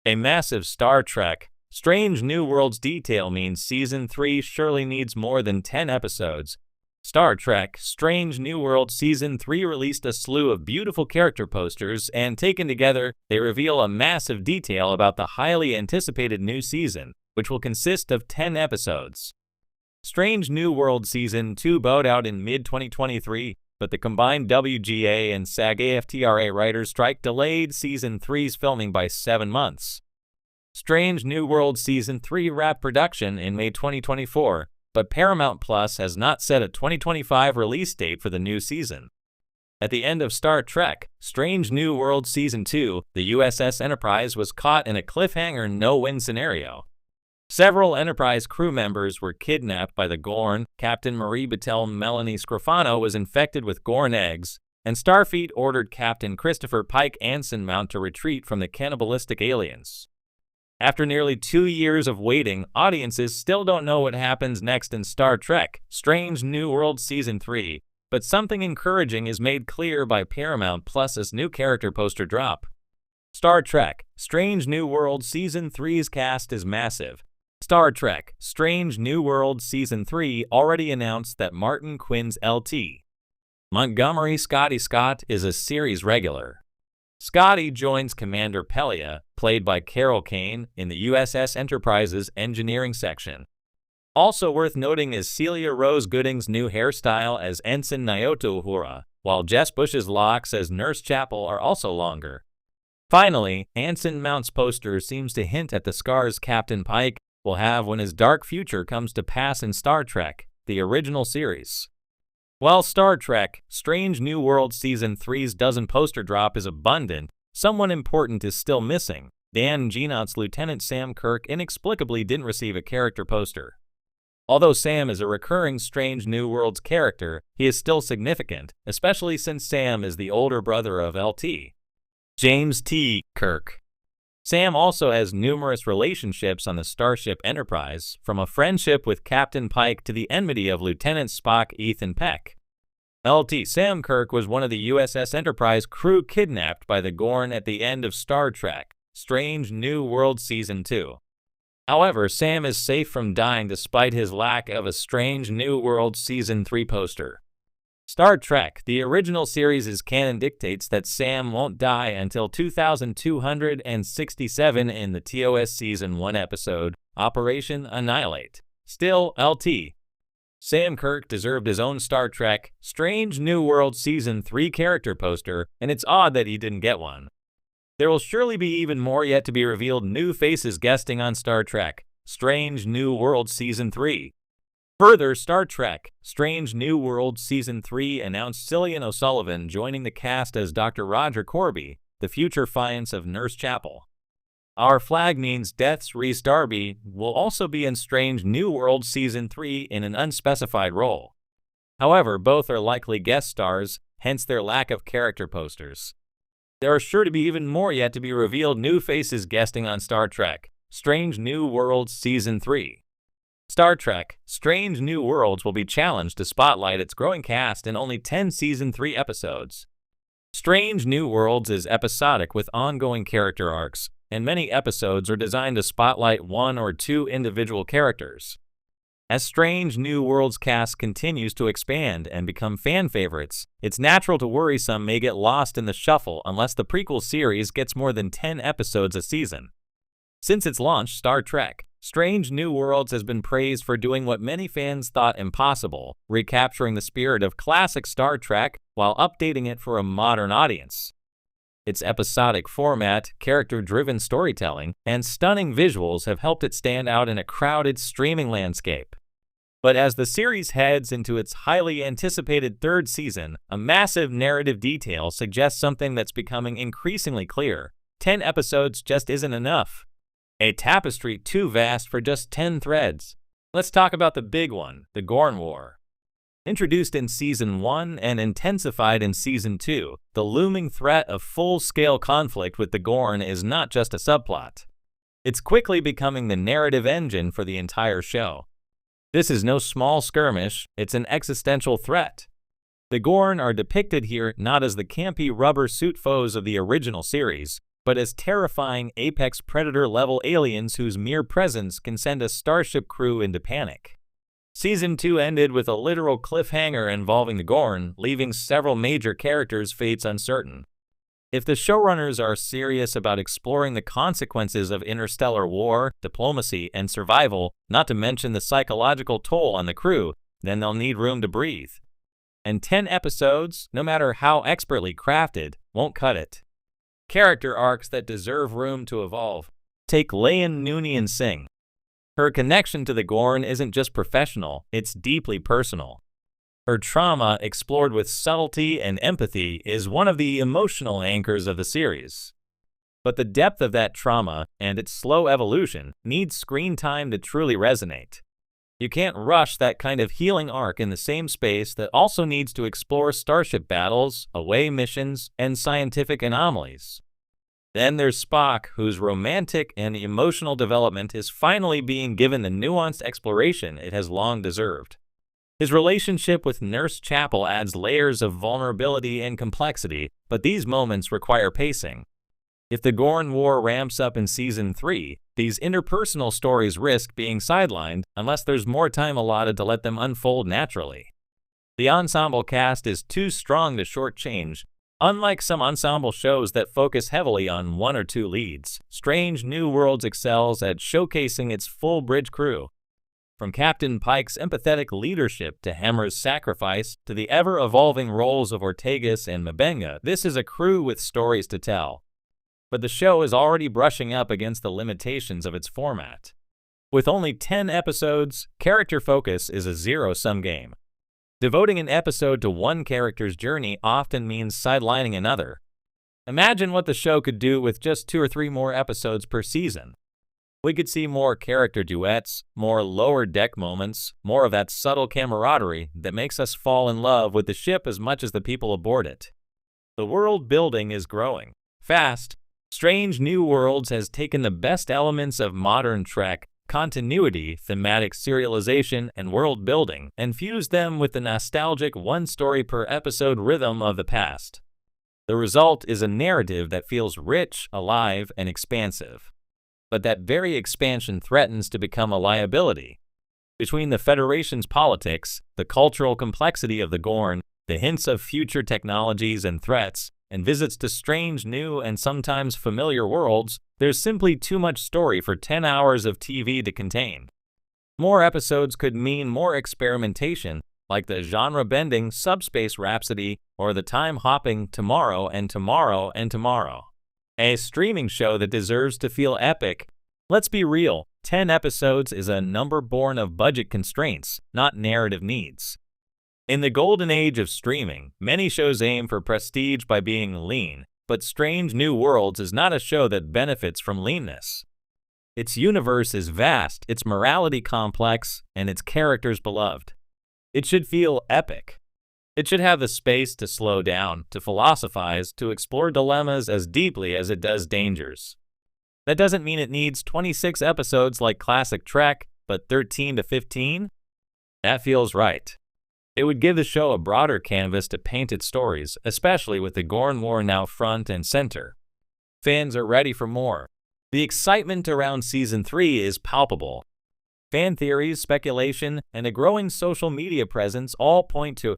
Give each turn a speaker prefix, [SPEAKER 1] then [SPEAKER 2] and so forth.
[SPEAKER 1] A massive Star Trek Strange New Worlds detail means Season 3 surely needs more than 10 episodes. Star Trek Strange New Worlds Season 3 released a slew of beautiful character posters, and taken together, they reveal a massive detail about the highly anticipated new season, which will consist of 10 episodes. Strange New Worlds Season 2 bowed out in mid-2023, but the combined WGA and SAG-AFTRA writers' strike delayed Season 3's filming by 7 months. Strange New Worlds Season 3 wrapped production in May 2024, but Paramount Plus has not set a 2025 release date for the new season. At the end of Star Trek Strange New Worlds Season 2, the USS Enterprise was caught in a cliffhanger no-win scenario. Several Enterprise crew members were kidnapped by the Gorn. Captain Marie Battelle Melanie Scrofano was infected with Gorn eggs, and Starfleet ordered Captain Christopher Pike Anson Mount to retreat from the cannibalistic aliens. After nearly 2 years of waiting, audiences still don't know what happens next in Star Trek Strange New Worlds Season 3, but something encouraging is made clear by Paramount Plus's new character poster drop. Star Trek Strange New Worlds Season 3's cast is massive. Star Trek Strange New Worlds Season 3 already announced that Martin Quinn's Lt. Montgomery Scotty Scott is a series regular. Scotty joins Commander Pelia, played by Carol Kane, in the USS Enterprise's engineering section. Also worth noting is Celia Rose Gooding's new hairstyle as Ensign Naoto Uhura, while Jess Bush's locks as Nurse Chapel are also longer. Finally, Anson Mount's poster seems to hint at the scars Captain Pike will have when his dark future comes to pass in Star Trek, the original series. While Star Trek Strange New Worlds Season 3's dozen poster drop is abundant, someone important is still missing. Dan Jean-luc's Lieutenant Sam Kirk inexplicably didn't receive a character poster. Although Sam is a recurring Strange New Worlds character, he is still significant, especially since Sam is the older brother of Lt. James T. Kirk. Sam also has numerous relationships on the Starship Enterprise, from a friendship with Captain Pike to the enmity of Lieutenant Spock Ethan Peck. Lt. Sam Kirk was one of the USS Enterprise crew kidnapped by the Gorn at the end of Star Trek Strange New Worlds Season 2. However, Sam is safe from dying despite his lack of a Strange New Worlds Season 3 poster. Star Trek, the original series' canon dictates that Sam won't die until 2267 in the TOS Season 1 episode, Operation Annihilate. Still, Lt. Sam Kirk deserved his own Star Trek Strange New Worlds Season 3 character poster, and it's odd that he didn't get one. There will surely be even more yet to be revealed new faces guesting on Star Trek Strange New Worlds Season 3. Further, Star Trek Strange New Worlds Season 3 announced Cillian O'Sullivan joining the cast as Dr. Roger Corby, the future fiance of Nurse Chapel. Our Flag Means Death's Rhys Darby will also be in Strange New Worlds Season 3 in an unspecified role. However, both are likely guest stars, hence their lack of character posters. There are sure to be even more yet to be revealed new faces guesting on Star Trek Strange New Worlds Season 3. Star Trek Strange New Worlds will be challenged to spotlight its growing cast in only 10 Season 3 episodes. Strange New Worlds is episodic with ongoing character arcs, and many episodes are designed to spotlight one or two individual characters. As Strange New Worlds cast continues to expand and become fan favorites, it's natural to worry some may get lost in the shuffle unless the prequel series gets more than 10 episodes a season. Since its launch, Star Trek Strange New Worlds has been praised for doing what many fans thought impossible, recapturing the spirit of classic Star Trek while updating it for a modern audience. Its episodic format, character-driven storytelling, and stunning visuals have helped it stand out in a crowded streaming landscape. But as the series heads into its highly anticipated third season, a massive narrative detail suggests something that's becoming increasingly clear. 10 episodes just isn't enough. A tapestry too vast for just 10 threads. Let's talk about the big one, the Gorn War. Introduced in Season 1 and intensified in Season 2, the looming threat of full-scale conflict with the Gorn is not just a subplot. It's quickly becoming the narrative engine for the entire show. This is no small skirmish, it's an existential threat. The Gorn are depicted here not as the campy rubber suit foes of the original series, but as terrifying apex predator-level aliens whose mere presence can send a starship crew into panic. Season 2 ended with a literal cliffhanger involving the Gorn, leaving several major characters' fates uncertain. If the showrunners are serious about exploring the consequences of interstellar war, diplomacy, and survival, not to mention the psychological toll on the crew, then they'll need room to breathe. And 10 episodes, no matter how expertly crafted, won't cut it. Character arcs that deserve room to evolve. Take Layan Noonien Singh. Her connection to the Gorn isn't just professional, it's deeply personal. Her trauma, explored with subtlety and empathy, is one of the emotional anchors of the series. But the depth of that trauma, and its slow evolution, needs screen time to truly resonate. You can't rush that kind of healing arc in the same space that also needs to explore starship battles, away missions, and scientific anomalies. Then there's Spock, whose romantic and emotional development is finally being given the nuanced exploration it has long deserved. His relationship with Nurse Chapel adds layers of vulnerability and complexity, but these moments require pacing. If the Gorn War ramps up in Season 3, these interpersonal stories risk being sidelined unless there's more time allotted to let them unfold naturally. The ensemble cast is too strong to shortchange. Unlike some ensemble shows that focus heavily on one or two leads, Strange New Worlds excels at showcasing its full bridge crew. From Captain Pike's empathetic leadership to Hammer's sacrifice to the ever-evolving roles of Ortegas and Mabenga, this is a crew with stories to tell. But the show is already brushing up against the limitations of its format. With only 10 episodes, character focus is a zero-sum game. Devoting an episode to one character's journey often means sidelining another. Imagine what the show could do with just 2 or 3 more episodes per season. We could see more character duets, more lower deck moments, more of that subtle camaraderie that makes us fall in love with the ship as much as the people aboard it. The world building is growing fast. Strange New Worlds has taken the best elements of modern Trek, continuity, thematic serialization, and world building, and fused them with the nostalgic one-story-per-episode rhythm of the past. The result is a narrative that feels rich, alive, and expansive. But that very expansion threatens to become a liability. Between the Federation's politics, the cultural complexity of the Gorn, the hints of future technologies and threats, and visits to strange, new, and sometimes familiar worlds, there's simply too much story for 10 hours of TV to contain. More episodes could mean more experimentation, like the genre-bending Subspace Rhapsody or the time-hopping Tomorrow and Tomorrow and Tomorrow. A streaming show that deserves to feel epic. Let's be real, 10 episodes is a number born of budget constraints, not narrative needs. In the golden age of streaming, many shows aim for prestige by being lean, but Strange New Worlds is not a show that benefits from leanness. Its universe is vast, its morality complex, and its characters beloved. It should feel epic. It should have the space to slow down, to philosophize, to explore dilemmas as deeply as it does dangers. That doesn't mean it needs 26 episodes like classic Trek, but 13 to 15? That feels right. It would give the show a broader canvas to paint its stories, especially with the Gorn War now front and center. Fans are ready for more. The excitement around Season 3 is palpable. Fan theories, speculation, and a growing social media presence all point to